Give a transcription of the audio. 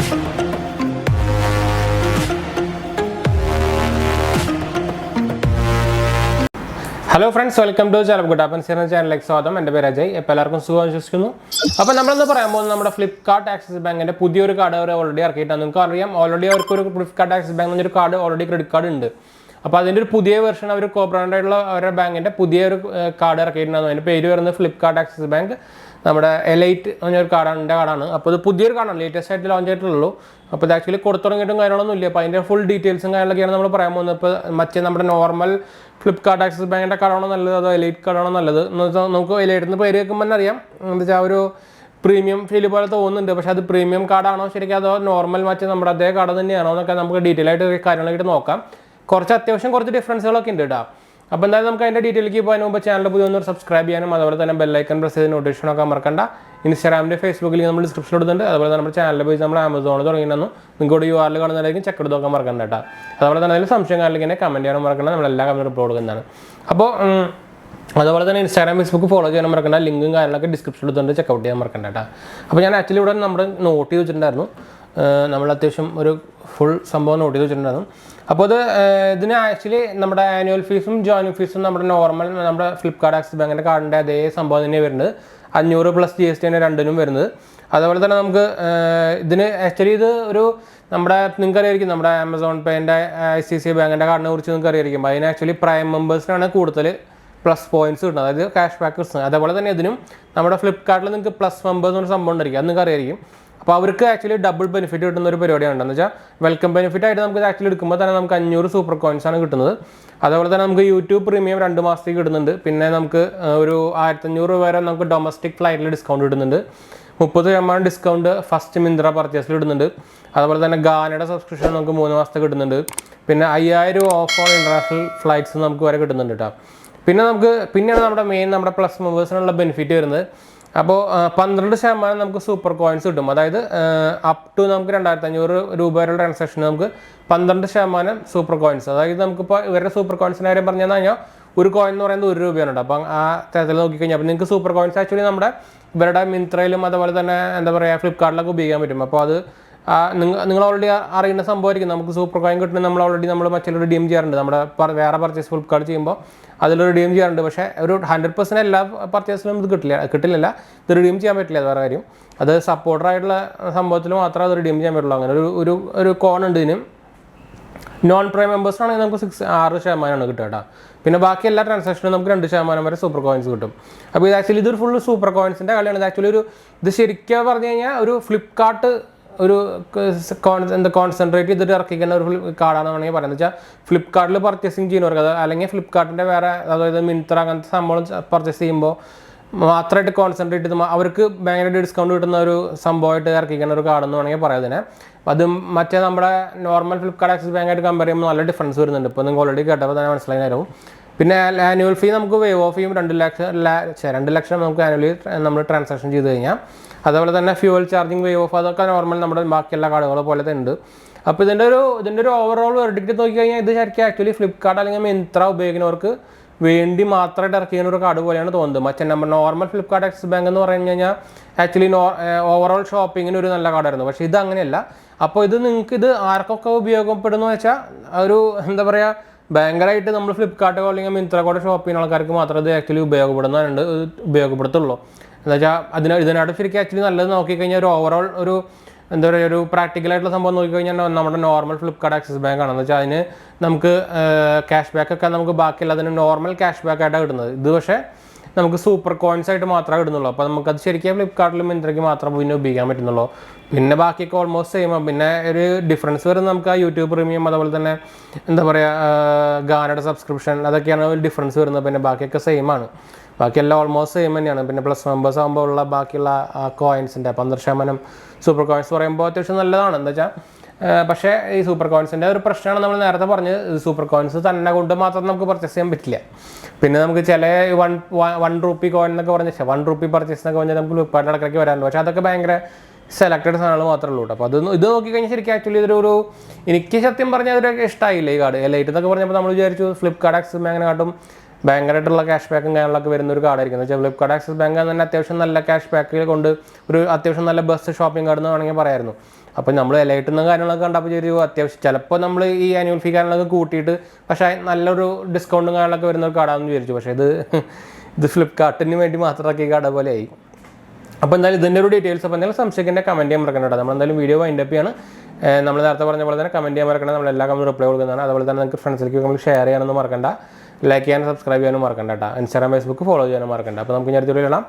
Hello friends, welcome to 𝙑𝙑𝙬𝙬𝙯 channel. സ്വാഗതം. എൻ്റെ പേര് അജയ്. എല്ലാവർക്കും സുഖം വിശ്വസിക്കുന്നു. അപ്പോൾ നമ്മളെന്ന് പറയാൻ പോകുന്നത് നമ്മുടെ ഫ്ലിപ്കാർട്ട് ആക്സിസ് ബാങ്കിന്റെ പുതിയൊരു കാർഡ് അവർ ഓൾറെഡി ഇറക്കിയിട്ടാണ്. നിങ്ങൾക്ക് അറിയാം, ഓൾറെഡി അവർക്ക് ഒരു ഫ്ലിപ്കാർട്ട് ആക്സിസ് ബാങ്ക് എന്നൊരു കാർഡ് ഓൾറെഡി ക്രെഡിറ്റ് കാർഡ് ഉണ്ട്. അപ്പോൾ അതിൻ്റെ ഒരു പുതിയ വെർഷൻ അവർ കോ ബ്രാൻഡ് ആയിട്ടുള്ള അവരുടെ ബാങ്കിന്റെ പുതിയൊരു കാർഡ് ഇറക്കിയിട്ടുണ്ടായിരുന്നു. അതിൻ്റെ പേര് വരുന്നത് ഫ്ലിപ്കാർട്ട് ആക്സിസ് ബാങ്ക് നമ്മുടെ 𝙑𝙑 എന്നൊരു കാർഡാണ്. അപ്പോൾ ഇത് പുതിയൊരു കാർഡാണ്, ലേറ്റസ്റ്റ് ആയിട്ട് ലോഞ്ച് ആയിട്ടുള്ളൂ. അപ്പോൾ ഇത് ആക്ച്വലി കൊടുത്തു തുടങ്ങിയിട്ടും കാര്യങ്ങളൊന്നും ഇല്ല. അപ്പോൾ അതിൻ്റെ ഫുൾ ഡീറ്റെയിൽസും കാര്യങ്ങളൊക്കെയാണ് നമ്മൾ പറയാൻ പോകുന്നത്. ഇപ്പോൾ മറ്റേ നമ്മുടെ നോർമൽ ഫ്ലിപ്കാർട്ട് ആക്സിസ് ബാങ്കിൻ്റെ കാർഡാണോ നല്ലത് അതോ 𝙑𝙑 കാർഡാണോ നല്ലത് എന്ന് വെച്ചാൽ നമുക്ക് 𝙑𝙑 എന്ന് പേര് കേൾക്കുമ്പോൾ തന്നെ അറിയാം, എന്താ വെച്ചാൽ ഒരു പ്രീമിയം ഫീല് പോലെ തോന്നുന്നുണ്ട്. പക്ഷേ അത് പ്രീമിയം കാർഡാണോ ശരിക്കും അതോ നോർമൽ മറ്റേ നമ്മുടെ അതേ കാർഡ് തന്നെയാണോ എന്നൊക്കെ നമുക്ക് ഡീറ്റെയിൽ ആയിട്ട് കാര്യങ്ങളായിട്ട് നോക്കാം. അത്യാവശ്യം കുറച്ച് ഡിഫറൻസുകളൊക്കെ ഉണ്ട് കേട്ടോ. അപ്പോൾ എന്തായാലും നമുക്ക് അതിൻ്റെ ഡീറ്റെയിലേക്ക് പോകാൻ മുമ്പ് ചാനൽ പുതിയൊന്ന് സബ്സ്ക്രൈബ് ചെയ്യാനും അതുപോലെ തന്നെ ബെല്ലൈക്കൺ പ്രസ് ചെയ്ത് നോട്ടിഫിക്കേഷൻ ഒക്കെ മറക്കണ്ട. ഇൻസ്റ്റാഗ്രാമിൻ്റെ ഫേസ്ബുക്കിൽ നമ്മൾ ഡിസ്ക്രിപ്ഷൻ ഇടുന്നുണ്ട്. അതുപോലെ നമ്മുടെ ചാനലിൽ പോയി നമ്മൾ ആമസോണിൽ തുടങ്ങിയിട്ടുണ്ടെന്ന് നിങ്ങൾക്ക് URL കാണുന്നതായിരിക്കും, ചെക്ക് എടുത്ത് നോക്കാൻ മറക്കണ്ട കേട്ടോ. അതുപോലെ തന്നെ അതിൽ സംശയം കാര്യമില്ലെങ്കിൽ കമൻറ്റ് ചെയ്യാനും മറക്കണ്ട. നമ്മളെല്ലാ കമൻറ്റും റിപ്ലൈ കൊടുക്കുന്നതാണ്. അപ്പോൾ അതുപോലെ തന്നെ ഇൻസ്റ്റാഗ്രാം ഫേസ്ബുക്ക് ഫോളോ ചെയ്യാനും മറക്കണ്ട. ലിങ്കും കാര്യങ്ങളൊക്കെ ഡിസ്ക്രിപ്ഷനിൽ ഇടുന്നുണ്ട്, ചെക്കൗട്ട് ചെയ്യാൻ മറക്കണ്ട കേട്ടോ. അപ്പോൾ ഞാൻ ആക്ച്വലി ഇവിടെ നമ്മുടെ നോട്ട് ചെയ്ത് വെച്ചിട്ടുണ്ടായിരുന്നു. നമ്മൾ അത്യാവശ്യം ഒരു ഫുൾ സംഭവം നോട്ട് ചെയ്ത് വെച്ചിട്ടുണ്ടായിരുന്നു. അപ്പോൾ ഇതിന് ആക്ച്വലി നമ്മുടെ ആനുവൽ ഫീസും ജോയിനിങ് ഫീസും നമ്മുടെ നോർമൽ നമ്മുടെ ഫ്ലിപ്കാർട്ട് ആക്സിസ് ബാങ്കിൻ്റെ കാർഡിൻ്റെ അതേ സംഭവം തന്നെയാണ് വരുന്നത്. 500 + GST ആണ് രണ്ടിനും വരുന്നത്. അതുപോലെ തന്നെ നമുക്ക് ഇതിന് ആക്ച്വലി ഇത് ഒരു നമ്മുടെ നിങ്ങൾക്ക് അറിയായിരിക്കും, നമ്മുടെ ആമസോൺ പേൻ്റെ ICICI ബാങ്കിൻ്റെ കാർഡിനെ കുറിച്ച് നിങ്ങൾക്ക് അറിയായിരിക്കും. അതിന് ആക്ച്വലി പ്രൈം മെമ്പേഴ്സിനാണ് കൂടുതൽ പ്ലസ് പോയിന്റ്സ് കിട്ടുന്നത്, അതായത് ക്യാഷ് ബാക്ക് കിട്ടുന്നത്. അതേപോലെ തന്നെ ഇതിനും നമ്മുടെ ഫ്ലിപ്കാർട്ടിൽ നിങ്ങൾക്ക് പ്ലസ് മെമ്പേഴ്സ് എന്നൊരു സംഭവം ഉണ്ടായിരിക്കും, അത് നിങ്ങൾക്ക് അറിയായിരിക്കും. അപ്പോൾ അവർക്ക് ആക്ച്വലി ഡബിൾ ബെനിഫിറ്റ് കിട്ടുന്ന ഒരു പരിപാടിയാണ്. എന്ന് വെച്ചാൽ വെൽക്കം ബെനിഫിറ്റ് ആയിട്ട് നമുക്ക് ആക്ച്വലി എടുക്കുമ്പോൾ തന്നെ നമുക്ക് 500 സൂപ്പർ കോയിൻസ് ആണ് കിട്ടുന്നത്. അതുപോലെ തന്നെ നമുക്ക് യൂട്യൂബ് പ്രീമിയം 2 മാസത്തേക്ക് കിട്ടുന്നുണ്ട്. പിന്നെ നമുക്ക് ഒരു 1500 വരെ നമുക്ക് ഡൊമസ്റ്റിക് ഫ്ലൈറ്റിൽ ഡിസ്കൗണ്ട് കിട്ടുന്നുണ്ട്. 30% ഡിസ്കൗണ്ട് ഫസ്റ്റ് മിന്ത്ര പർച്ചേസിൽ ഇടുന്നുണ്ട്. അതുപോലെ തന്നെ ഗാനയുടെ സബ്സ്ക്രിപ്ഷൻ നമുക്ക് 3 മാസത്തെ കിട്ടുന്നുണ്ട്. പിന്നെ 5000 ഓഫ് ഓൺ ഇൻ്റർനാഷണൽ ഫ്ലൈറ്റ്സ് നമുക്ക് വരെ കിട്ടുന്നുണ്ട് കേട്ടോ. പിന്നെയാണ് നമ്മുടെ മെയിൻ നമ്മുടെ പ്ലസ് മെമ്പേഴ്സിനുള്ള ബെനിഫിറ്റ് വരുന്നത്. അപ്പോൾ 12% നമുക്ക് സൂപ്പർ കോയിൻസ് കിട്ടും. അതായത് അപ് ടു നമുക്ക് 2500 രൂപ വരെയുള്ള ട്രാൻസാക്ഷൻ നമുക്ക് 12% സൂപ്പർ കോയിൻസ്. അതായത് നമുക്കിപ്പോൾ ഇവരുടെ സൂപ്പർ കോയിൻസിൻ്റെ കാര്യം പറഞ്ഞു കഴിഞ്ഞാൽ ഒരു കോയിൻ എന്ന് പറയുന്നത് 1 രൂപയാണ് കേട്ടോ. അപ്പം ആ തരത്തിൽ നോക്കിക്കഴിഞ്ഞാൽ അപ്പോൾ നിങ്ങൾക്ക് സൂപ്പർ കോയിൻസ് ആക്ച്വലി നമ്മുടെ ഇവരുടെ മിന്ത്രയിലും അതുപോലെ തന്നെ എന്താ പറയുക ഫ്ലിപ്കാർട്ടിലൊക്കെ ഉപയോഗിക്കാൻ പറ്റും. അപ്പോൾ അത് നിങ്ങൾ ഓൾറെഡി അറിയുന്ന സംഭവമായിരിക്കും. നമുക്ക് സൂപ്പർ കോയിൻ കിട്ടുന്നത് നമ്മൾ മറ്റൊരു റിഡീം ചെയ്യാറുണ്ട്. നമ്മുടെ വേറെ പർച്ചേസ് ഫ്ലിപ്കാർട്ട് ചെയ്യുമ്പോൾ അതിൽ റിഡീം ചെയ്യാറുണ്ട്. പക്ഷേ ഒരു 100% എല്ലാ പർച്ചേസിലും ഇത് കിട്ടില്ല. ഇത് റിഡീം ചെയ്യാൻ പറ്റില്ല, അത് വേറെ കാര്യം. അത് സപ്പോർട്ടറായിട്ടുള്ള സംഭവത്തിൽ മാത്രമേ അത് റിഡീം ചെയ്യാൻ പറ്റുള്ളൂ. അങ്ങനെ ഒരു കോൺ ഉണ്ട് ഇതിന്. നോൺ പ്രൈം മെമ്പേഴ്സിനാണെങ്കിൽ നമുക്ക് 6% കിട്ടുക കേട്ടോ. പിന്നെ ബാക്കി എല്ലാ ട്രാൻസാക്ഷനും നമുക്ക് 2% വരെ സൂപ്പർ കോയിൻസ് കിട്ടും. അപ്പോൾ ഇത് ആക്ച്വലി ഇതൊരു ഫുൾ സൂപ്പർ കോയിൻസിൻ്റെ കളിയാണ്. ഇത് ആക്ച്വലി ഇത് ശരിക്കും പറഞ്ഞു കഴിഞ്ഞാൽ ഒരു ഫ്ലിപ്കാർട്ട് ഒരു കോൺസെൻട്രേറ്റ് ചെയ്തിട്ട് ഇറക്കിക്കുന്ന ഒരു കാർഡാണെന്ന് വേണമെങ്കിൽ പറയുന്നത്. വെച്ചാൽ ഫ്ലിപ്കാർട്ടിൽ പർച്ചേസിങ് ചെയ്യുന്നവർക്ക് അല്ലെങ്കിൽ ഫ്ലിപ്കാർട്ടിൻ്റെ വേറെ അതായത് മിന്ത്ര അങ്ങനത്തെ സംഭവം പർച്ചേസ് ചെയ്യുമ്പോൾ മാത്രമായിട്ട് കോൺസെൻട്രേറ്റ് ചെയ്ത് അവർക്ക് ഭയങ്കരമായിട്ട് ഡിസ്കൗണ്ട് കിട്ടുന്ന ഒരു സംഭവമായിട്ട് ഇറക്കിക്കുന്ന ഒരു കാർഡെന്ന് വേണമെങ്കിൽ പറയാം ഇതിനെ. അപ്പോൾ അത് മറ്റേ നമ്മുടെ നോർമൽ ഫ്ലിപ്കാർട്ട് ആക്സിസ് ബാങ്കായിട്ട് കമ്പയർ ചെയ്യുമ്പോൾ നല്ല ഡിഫറൻസ് വരുന്നുണ്ട്. ഇപ്പോൾ നിങ്ങൾ ഓൾറെഡി കേട്ടപ്പോൾ തന്നെ മനസ്സിലായിരുന്നു. പിന്നെ ആനുവൽ ഫീ നമുക്ക് വേവ് ഓഫ് ചെയ്യും 2 ലക്ഷം നമുക്ക് ആനുവലി നമ്മൾ ട്രാൻസാക്ഷൻ ചെയ്ത് കഴിഞ്ഞാൽ. അതുപോലെ തന്നെ ഫ്യൂവൽ ചാർജിങ് വേവ് ഓഫ് അതൊക്കെ നോർമൽ നമ്മുടെ ബാക്കി എല്ലാ കാർഡുകളെ പോലെ തന്നെ ഉണ്ട്. അപ്പോൾ ഇതിൻ്റെ ഒരു ഓവറോൾ വെർഡിക്റ്റ് നോക്കിക്കഴിഞ്ഞാൽ ഇത് ശരിക്കും ആക്ച്വലി ഫ്ലിപ്കാർട്ട് അല്ലെങ്കിൽ മിന്ത്ര ഉപയോഗിക്കുന്നവർക്ക് വേണ്ടി മാത്രമായിട്ട് ഇറക്കിയ ഒരു കാർഡ് പോലെയാണ് തോന്നുന്നത്. മറ്റേ നമ്മുടെ നോർമൽ ഫ്ലിപ്കാർട്ട് ആക്സിസ് ബാങ്ക് എന്ന് പറഞ്ഞു കഴിഞ്ഞാൽ ആക്ച്വലി ഓവറോൾ ഷോപ്പിങ്ങിന് ഒരു നല്ല കാർഡായിരുന്നു. പക്ഷേ ഇത് അങ്ങനെയല്ല. അപ്പോൾ നിങ്ങൾക്ക് ഇത് ആർക്കൊക്കെ ഉപയോഗപ്പെടുന്നു വെച്ചാൽ ഒരു എന്താ പറയുക, ഭയങ്കരമായിട്ട് നമ്മൾ ഫ്ലിപ്കാർട്ട് അല്ലെങ്കിൽ മിന്ത്ര കൂടെ ഷോപ്പ് ചെയ്യുന്ന ആൾക്കാർക്ക് മാത്രമേ ഇത് ആക്ച്വലി ഉപയോഗപ്പെടുത്തുള്ളൂ. എന്താ വെച്ചാൽ ഇതിനോട് ശരിക്കും ആക്ച്വലി നല്ലത് നോക്കിക്കഴിഞ്ഞാൽ ഒരു ഓവറോൾ എന്താ പറയുക ഒരു പ്രാക്ടിക്കലായിട്ടുള്ള സംഭവം നോക്കിക്കഴിഞ്ഞാൽ നമ്മുടെ നോർമൽ ഫ്ലിപ്കാർട്ട് ആക്സിസ് ബാങ്ക് ആണെന്ന് വെച്ചാൽ അതിന് നമുക്ക് ക്യാഷ് ബാക്ക് ഒക്കെ നമുക്ക് ബാക്കിയുള്ള അതിന് നോർമൽ ക്യാഷ് ബാക്ക് ആയിട്ടാണ് കിട്ടുന്നത്. ഇത് പക്ഷേ നമുക്ക് സൂപ്പർ കോയിൻസ് ആയിട്ട് മാത്രമേ കിട്ടുന്നുള്ളൂ. അപ്പോൾ നമുക്കത് ശരിക്കും ഫ്ലിപ്കാർട്ടിലും മിന്ത്രയ്ക്ക് മാത്രം പിന്നെ ഉപയോഗിക്കാൻ പറ്റുന്നുള്ളൂ. പിന്നെ ബാക്കിയൊക്കെ ഓൾമോസ്റ്റ് സെയിം. പിന്നെ ഒരു ഡിഫറൻസ് വരുന്നത് നമുക്ക് ആ യൂട്യൂബ് പ്രീമിയം അതുപോലെ തന്നെ എന്താ പറയുക ഗാനയുടെ സബ്സ്ക്രിപ്ഷൻ അതൊക്കെയാണ് ഡിഫറൻസ് വരുന്നത്. പിന്നെ ബാക്കിയൊക്കെ സെയിം ആണ്. ബാക്കിയെല്ലാം ഓൾമോസ്റ്റ് സെയിം തന്നെയാണ്. പിന്നെ പ്ലസ് മെമ്പേഴ്സ് ആകുമ്പോൾ ഉള്ള ബാക്കിയുള്ള കോയിൻസിൻ്റെ 12% സൂപ്പർ കോയിൻസ് പറയുമ്പോൾ അത്യാവശ്യം നല്ലതാണ്. എന്താ വെച്ചാൽ പക്ഷേ ഈ സൂപ്പർ കോയിൻസിൻ്റെ ഒരു പ്രശ്നമാണ് നമ്മൾ നേരത്തെ പറഞ്ഞത്. സൂപ്പർ കോയിൻസ് തന്നെ കൊണ്ട് മാത്രം നമുക്ക് പർച്ചേസ് ചെയ്യാൻ പറ്റില്ല. പിന്നെ നമുക്ക് ചില 1 രൂപ കോയിൻ എന്നൊക്കെ പറഞ്ഞാൽ 1 രൂപ പർച്ചേസ് എന്നൊക്കെ പറഞ്ഞാൽ നമുക്ക് ഫ്ലിപ്കാർട്ടിൽ ഇടയ്ക്കൊക്കെ വരാറുണ്ട്. പക്ഷേ അതൊക്കെ ഭയങ്കര സെലക്റ്റഡ് സാധനങ്ങൾ മാത്രമേ ഉള്ളൂ. അപ്പോൾ ഇത് നോക്കിക്കഴിഞ്ഞാൽ ശരിക്കും ആക്ച്വലി എനിക്ക് സത്യം പറഞ്ഞാൽ അതൊരു ഇഷ്ടമായില്ല ഈ കാർഡ്. 𝙑𝙑 എന്നൊക്കെ പറഞ്ഞപ്പോൾ നമ്മൾ വിചാരിച്ചു ഫ്ലിപ്കാർട്ട് ആക്സിസ് ബാങ്കിനെക്കാട്ടും ഭയങ്കരമായിട്ടുള്ള ക്യാഷ് ബാക്കും കാര്യങ്ങളൊക്കെ വരുന്ന ഒരു കാർഡായിരിക്കും. എന്ന് വെച്ചാൽ ഫ്ലിപ്കാർട്ട് ആക്സിസ് ബാങ്ക് തന്നെ അത്യാവശ്യം നല്ല ക്യാഷ് ബാക്കിൽ കൊണ്ട് ഒരു അത്യാവശ്യം നല്ല ബെസ്റ്റ് ഷോപ്പിംഗ് കാർഡ് എന്ന് വേണമെങ്കിൽ പറയായിരുന്നു. അപ്പോൾ നമ്മൾ ഇലയിട്ടുന്ന കാര്യങ്ങളൊക്കെ കണ്ടപ്പോൾ ഒരു അത്യാവശ്യം ചിലപ്പോൾ നമ്മൾ ഈ ആനുവൽ ഫീ കാര്യങ്ങളൊക്കെ കൂട്ടിയിട്ട് പക്ഷേ നല്ലൊരു ഡിസ്കൗണ്ടും കാര്യങ്ങളൊക്കെ വരുന്ന ഒരു കടയെന്ന് വിചാരിച്ചു. പക്ഷേ ഇത് ഫ്ലിപ്കാർട്ടിന് വേണ്ടി മാത്രമാക്കി കട പോലെ ആയി. അപ്പോൾ എന്തായാലും ഇതിൻ്റെ ഒരു ഡീറ്റെയിൽസ് അപ്പോൾ എന്തെങ്കിലും സംശയിക്കേണ്ട കമൻറ്റ് ചെയ്യാൻ മറക്കണ്ട. നമ്മളെന്തായാലും വീഡിയോ വൈൻഡപ്പ് ചെയ്യാണ്. നമ്മൾ നേരത്തെ പറഞ്ഞ പോലെ തന്നെ കമൻറ്റ് ചെയ്യാൻ മറക്കണ്ട. നമ്മൾ എല്ലാ കമൻറ്റും റിപ്ലൈ കൊടുക്കുന്നതാണ്. അതുപോലെ തന്നെ നിങ്ങൾക്ക് ഫ്രണ്ട്സിലേക്ക് നമ്മൾ ഷെയർ ചെയ്യാനൊന്നും മറക്കണ്ട. ലൈക്ക് ചെയ്യാനും സബ്സ്ക്രൈബ് ചെയ്യാനും മറക്കണ്ട കേട്ടോ. ഇൻസ്റ്റാഗ്രാം ഫേസ്ബുക്ക് ഫോളോ ചെയ്യാനും മറക്കണ്ട. അപ്പോൾ നമുക്ക് ഇനി അടുത്ത വീഡിയോ കാണാം.